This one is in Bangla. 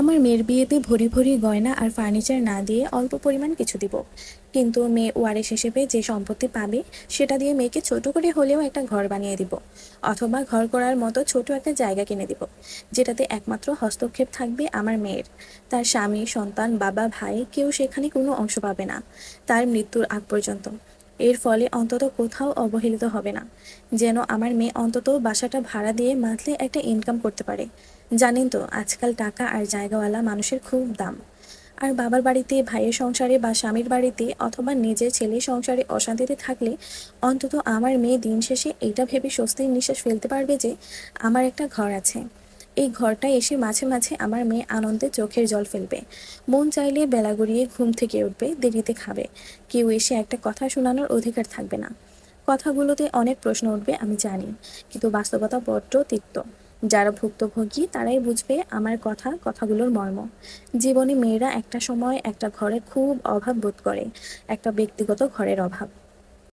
আমার মেয়ের বিয়েতে ভরি ভরি গয়না আর ফার্নিচার না দিয়ে অল্প পরিমাণ কিছু দিব। কিন্তু মেয়ে ওয়ারিশ হিসেবে যে সম্পত্তি পাবে সেটা দিয়ে মেয়েকে ছোট করে হলেও একটা ঘর বানিয়ে দিব, অথবা ঘর করার মতো ছোট একটা জায়গা কিনে দিব, যেটাতে একমাত্র হস্তক্ষেপ থাকবে আমার মেয়ের। তার স্বামী, সন্তান, বাবা, ভাই কেউ সেখানে কোনো অংশ পাবে না তার মৃত্যুর আগ পর্যন্ত। এর ফলে অন্তত কোথাও অবহেলিত হবে না, যেন আমার মেয়ে অন্তত বাসাটা ভাড়া দিয়ে মান্থলি একটা ইনকাম করতে পারে। জানেন তো আজকাল টাকা আর জায়গাওয়ালা মানুষের খুব দাম। আর বাবার বাড়িতে, ভাইয়ের সংসারে বা স্বামীর বাড়িতে অথবা নিজের ছেলের সংসারে অশান্তিতে থাকলে অন্তত আমার মেয়ে দিন শেষে এটা ভেবে স্বস্তির নিঃশ্বাস ফেলতে পারবে যে আমার একটা ঘর আছে। এই ঘরটা এসে মাঝে মাঝে আমার মেয়ে আনন্দে চোখের জল ফেলবে, মন চাইলে বেলা গড়িয়ে ঘুম থেকে উঠবে, দেরিতে খাবে, কেউ এসে একটা কথা শোনানোর অধিকার থাকবে না। কথাগুলোতে অনেক প্রশ্ন উঠবে আমি জানি, কিন্তু বাস্তবতা বড্ড তিক্ত। যারা ভুক্তভোগী তারাই বুঝবে আমার কথাগুলোর মর্ম। জীবনে মেয়েরা একটা সময় একটা ঘরে খুব অভাব বোধ করে, একটা ব্যক্তিগত ঘরের অভাব।